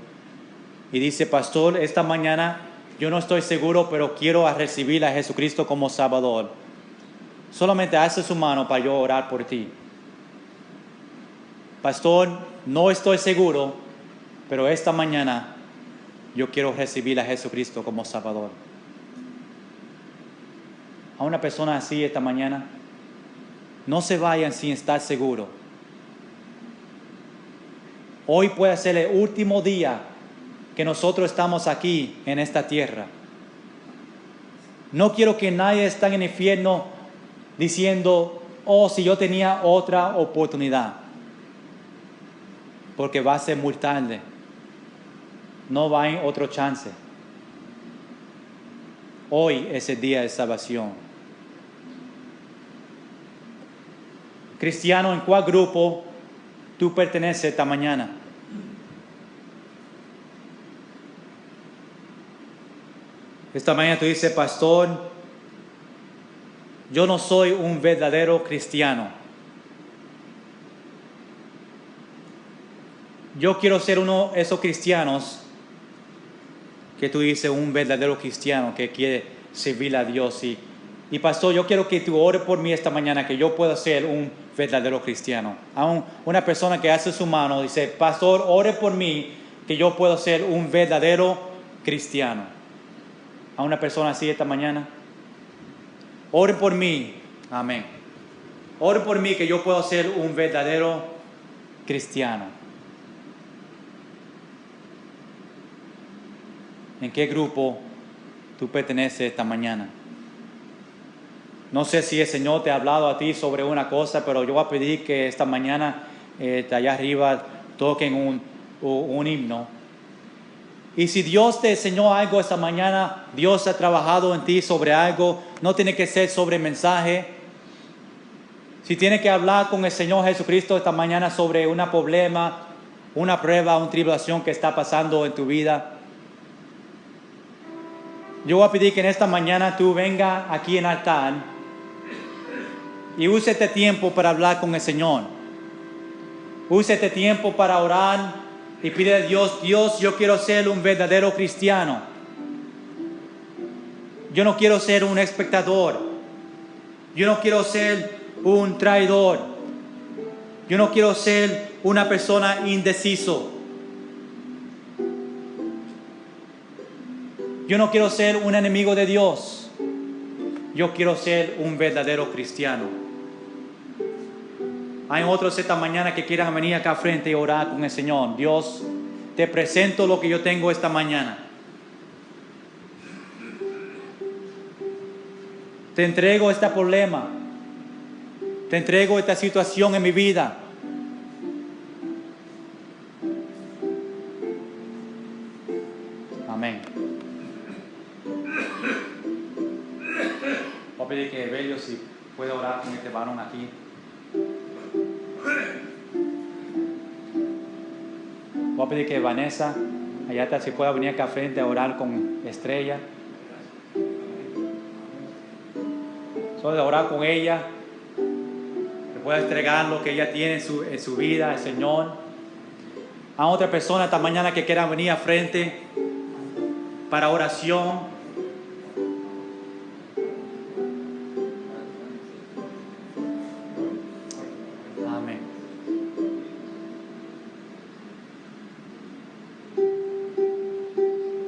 y dice, pastor, esta mañana yo no estoy seguro, pero quiero recibir a Jesucristo como Salvador, solamente alza su mano para yo orar por ti. Pastor, no estoy seguro, pero esta mañana yo quiero recibir a Jesucristo como Salvador. A una persona así esta mañana, no se vayan sin estar seguro. Hoy puede ser el último día que nosotros estamos aquí en esta tierra. No quiero que nadie esté en el infierno diciendo, oh, si yo tenía otra oportunidad. Porque va a ser muy tarde. No va a haber otro chance. Hoy es el día de salvación. Cristiano, ¿en cuál grupo tú perteneces esta mañana? Esta mañana tú dices, pastor, yo no soy un verdadero cristiano. Yo quiero ser uno de esos cristianos que tú dices, un verdadero cristiano que quiere servir a Dios. Y pastor, yo quiero que tú ores por mí esta mañana, que yo pueda ser un verdadero cristiano. A una persona que hace su mano dice, pastor, ore por mí, que yo pueda ser un verdadero cristiano. A una persona así esta mañana. Ore por mí. Amén. Ore por mí, que yo pueda ser un verdadero cristiano. ¿En qué grupo tú perteneces esta mañana? No sé si el Señor te ha hablado a ti sobre una cosa, pero yo voy a pedir que esta mañana allá arriba toquen un himno. Y si Dios te enseñó algo esta mañana, Dios ha trabajado en ti sobre algo, no tiene que ser sobre mensaje. Si tienes que hablar con el Señor Jesucristo esta mañana sobre un problema, una prueba, una tribulación que está pasando en tu vida, yo voy a pedir que en esta mañana tú vengas aquí en altar y use este tiempo para hablar con el Señor. Use este tiempo para orar y pide a Dios, Dios, yo quiero ser un verdadero cristiano. Yo no quiero ser un espectador. Yo no quiero ser un traidor. Yo no quiero ser una persona indeciso. Yo no quiero ser un enemigo de Dios. Yo quiero ser un verdadero cristiano. Hay otros esta mañana que quieran venir acá frente y orar con el Señor. Dios, te presento lo que yo tengo esta mañana. Te entrego este problema. Te entrego esta situación en mi vida. Amén. Voy a pedir que Evelio si puede orar con este varón aquí. Voy a pedir que Vanessa, allá está, si pueda venir acá frente a orar con Estrella. Solo de orar con ella, que pueda entregar lo que ella tiene en su vida al Señor. A otra persona esta mañana que quiera venir a frente para oración. Amén.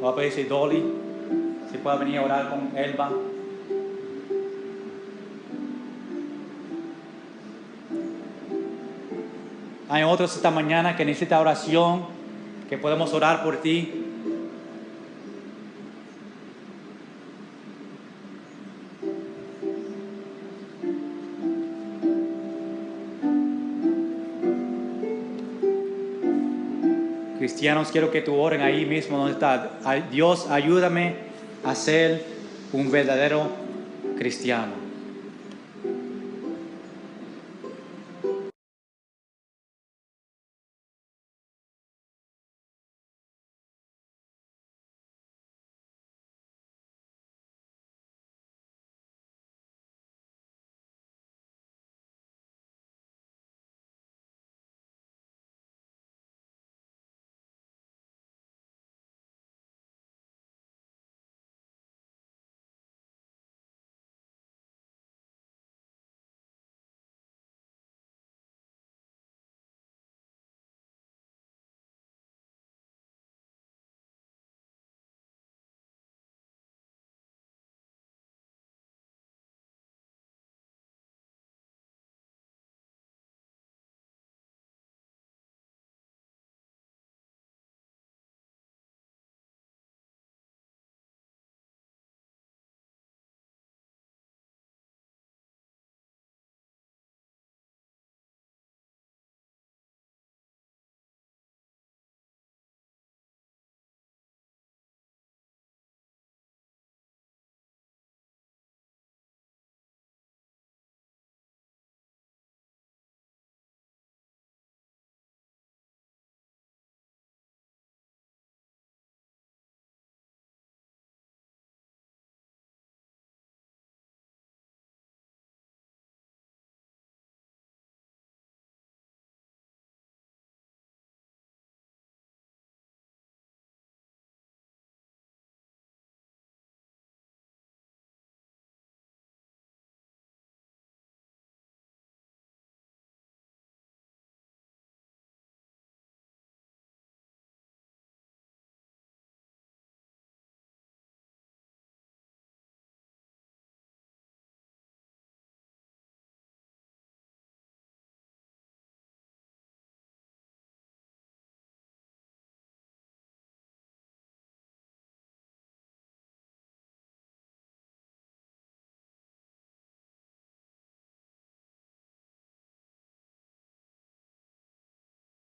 Voy a pedir si Dolly, si puede venir a orar con Elba. Hay otros esta mañana que necesitan oración, que podemos orar por ti. Cristianos, quiero que tú oren ahí mismo donde está. Dios, ayúdame a ser un verdadero cristiano.